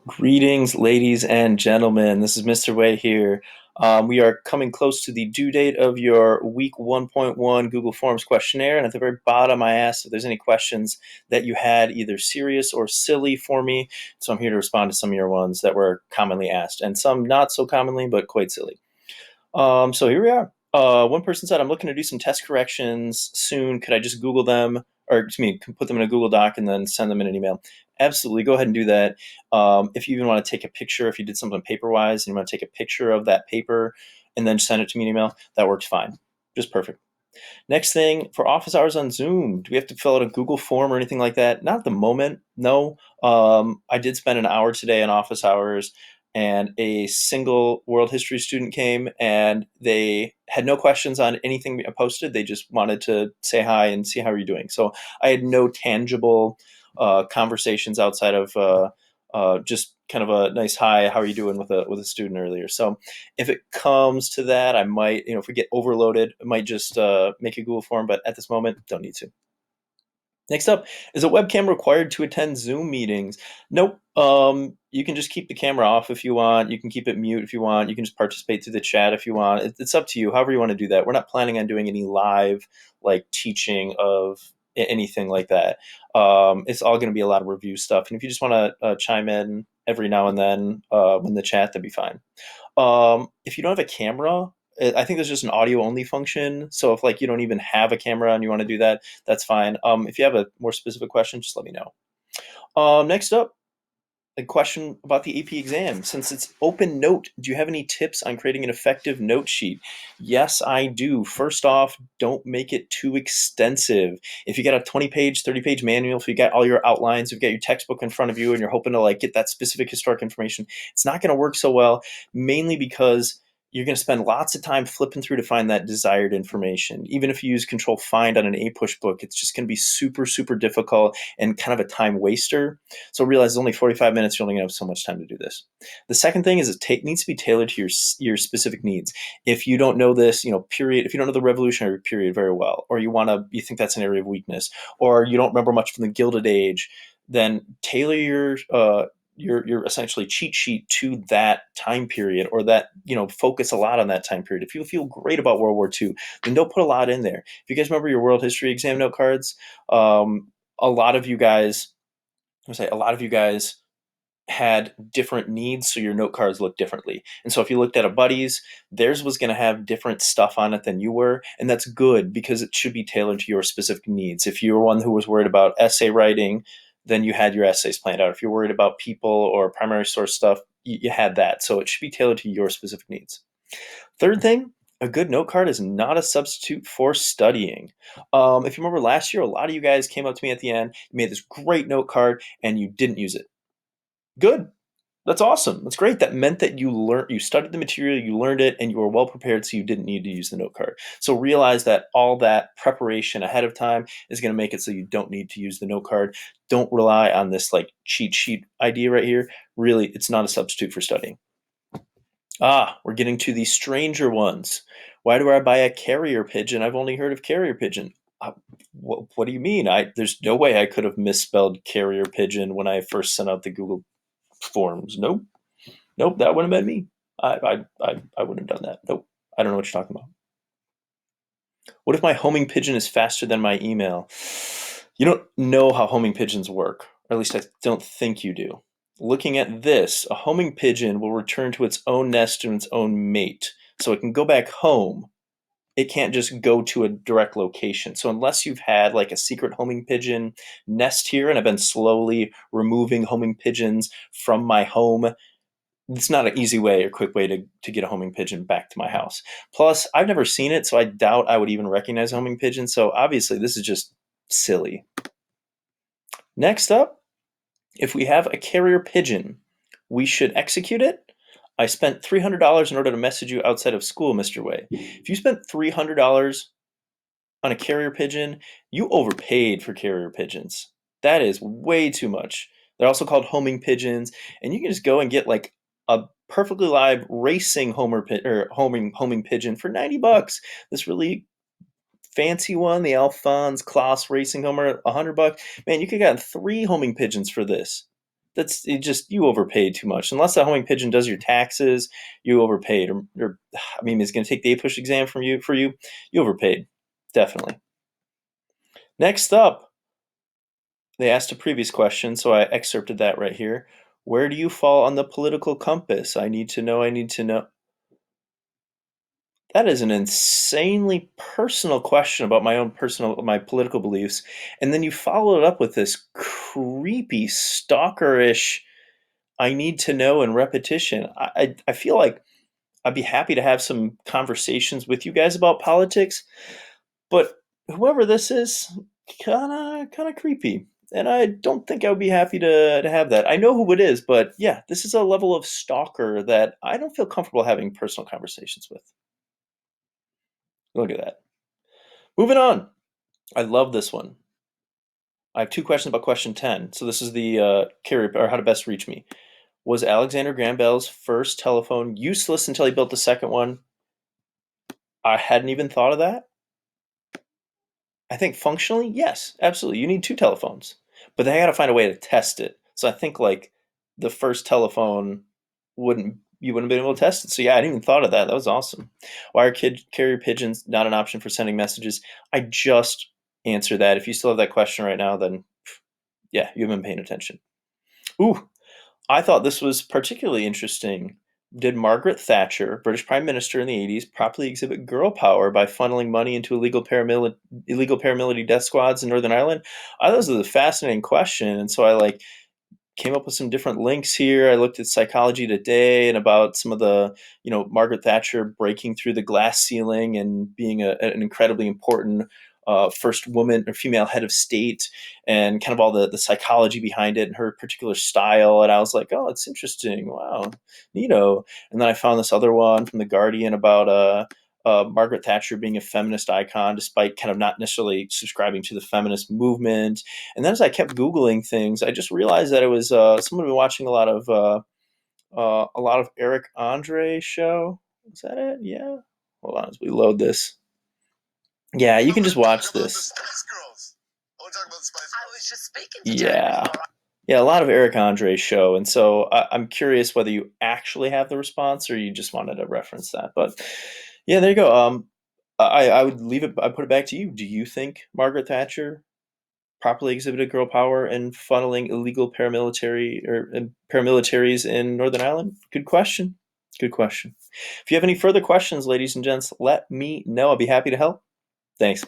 Greetings, ladies and gentlemen. This is Mr. Way here. We are coming close to the due date of your week 1.1 Google Forms questionnaire. And at the very bottom, I asked if there's any questions that you had, either serious or silly, for me. So I'm here to respond to some of your ones that were commonly asked, and some not so commonly, but quite silly. So here we are. One person said, I'm looking to do some test corrections soon. Could I just Google them, or excuse me, put them in a Google Doc and then send them in an email? Absolutely. Go ahead and do that. If you even want to take a picture, if you did something paper-wise and you want to take a picture of that paper and then send it to me in email, that works fine. Just perfect. Next thing, for office hours on Zoom, do we have to fill out a Google form or anything like that? Not at the moment, no. I did spend an hour today in office hours, and a single world history student came and they had no questions on anything I posted. They just wanted to say hi and see how you're doing. So I had no tangible conversations outside of just kind of a nice hi, how are you doing with a student earlier. So if it comes to that, I might, if we get overloaded, I might just make a Google form, but at this moment, don't need to. Next up, is a webcam required to attend Zoom meetings? Nope. You can just keep the camera off if you want. You can keep it mute if you want. You can just participate through the chat if you want. It's up to you, however you want to do that. We're not planning on doing any live, like, teaching of anything like that. It's all going to be a lot of review stuff. And if you just want to chime in every now and then in the chat, that'd be fine. If you don't have a camera, I think there's just an audio only function. So if, like, you don't even have a camera and you want to do that, that's fine. If you have a more specific question, just let me know. Next up, a question about the AP exam. Since it's open note, do you have any tips on creating an effective note sheet? Yes, I do. First off, don't make it too extensive. If you got a 20-page, 30-page manual, if you got all your outlines, if you got your textbook in front of you and you're hoping to, like, get that specific historic information, it's not going to work so well, mainly because you're going to spend lots of time flipping through to find that desired information. Even if you use Control Find on an APUSH book, it's just going to be super, super difficult and kind of a time waster. So realize it's only 45 minutes. You're only going to have so much time to do this. The second thing is it needs to be tailored to your specific needs. If you don't know this, period, if you don't know the Revolutionary period very well, or you think that's an area of weakness, or you don't remember much from the Gilded Age, then tailor your essentially cheat sheet to that time period, or that, focus a lot on that time period. If you feel great about World War II, then don't put a lot in there. If you guys remember your world history exam note cards, a lot of you guys, had different needs, so your note cards look differently. And so if you looked at a buddy's, theirs was going to have different stuff on it than you were, and that's good because it should be tailored to your specific needs. If you were one who was worried about essay writing, then you had your essays planned out. If you're worried about people or primary source stuff, you had that. So it should be tailored to your specific needs. Third thing, a good note card is not a substitute for studying. If you remember last year, a lot of you guys came up to me at the end, you made this great note card, and you didn't use it. Good. That's awesome. That's great. That meant that you studied the material, you learned it, and you were well prepared, so you didn't need to use the note card. So realize that all that preparation ahead of time is going to make it so you don't need to use the note card. Don't rely on this, like, cheat sheet idea right here. Really, it's not a substitute for studying. We're getting to the stranger ones. Why do I buy a carrier pigeon? I've only heard of carrier pigeon. What do you mean? There's no way I could have misspelled carrier pigeon when I first sent out the Google Forms. Nope. Nope, that wouldn't have been me. I wouldn't have done that. Nope. I don't know what you're talking about. What if my homing pigeon is faster than my email? You don't know how homing pigeons work, or at least I don't think you do. Looking at this, a homing pigeon will return to its own nest and its own mate. So it can go back home. It can't just go to a direct location. So unless you've had, like, a secret homing pigeon nest here, and I've been slowly removing homing pigeons from my home, it's not an easy way or quick way to get a homing pigeon back to my house. Plus, I've never seen it, so I doubt I would even recognize a homing pigeon. So obviously, this is just silly. Next up, if we have a carrier pigeon, we should execute it. I spent $300 in order to message you outside of school, Mr. Way. If you spent $300 on a carrier pigeon, you overpaid for carrier pigeons. That is way too much. They're also called homing pigeons, and you can just go and get, like, a perfectly live racing homing pigeon for $90. This really fancy one, the Alphonse Class Racing Homer, $100. Man, you could have gotten 3 homing pigeons for this. That's it. Just you overpaid too much. Unless that homing pigeon does your taxes, you overpaid. Or I mean, is going to take the APUSH exam from you for you. You overpaid, definitely. Next up, they asked a previous question, so I excerpted that right here. Where do you fall on the political compass? I need to know. I need to know. That is an insanely personal question about my political beliefs, and then you follow it up with this creepy, stalkerish. I need to know and repetition. I feel like I'd be happy to have some conversations with you guys about politics, but whoever this is, kind of creepy, and I don't think I would be happy to have that. I know who it is, but yeah, this is a level of stalker that I don't feel comfortable having personal conversations with. Look at that. Moving on. I love this one. I have two questions about question 10. So this is the carrier or how to best reach me. Was Alexander Graham Bell's first telephone useless until he built the second one? I hadn't even thought of that. I think functionally, yes, absolutely. You need two telephones, but they got to find a way to test it. So I think like the first telephone wouldn't have been able to test it. So yeah, I didn't even thought of that. That was awesome. Why are carrier pigeons not an option for sending messages? I just answered that. If you still have that question right now, then yeah, you haven't been paying attention. Ooh, I thought this was particularly interesting. Did Margaret Thatcher, British Prime Minister in the 80s, properly exhibit girl power by funneling money into illegal paramilitary death squads in Northern Ireland? I thought this was a fascinating question, and so I came up with some different links here. I looked at Psychology Today and about some of the, Margaret Thatcher breaking through the glass ceiling and being an incredibly important first woman or female head of state, and kind of all the psychology behind it and her particular style. And I was like, oh, it's interesting. Wow, neato. And then I found this other one from The Guardian about Margaret Thatcher being a feminist icon, despite kind of not necessarily subscribing to the feminist movement. And then as I kept Googling things, I just realized that it was someone had been watching a lot of Eric Andre show. Is that it? Yeah. Hold on as we load this. Yeah, you can just watch this. I was just speaking to Yeah. Yeah, a lot of Eric Andre's show, and so I'm curious whether you actually have the response or you just wanted to reference that. But yeah, there you go. I would leave it. I put it back to you. Do you think Margaret Thatcher properly exhibited girl power in funneling illegal paramilitaries in Northern Ireland? Good question. Good question. If you have any further questions, ladies and gents, let me know. I'll be happy to help. Thanks.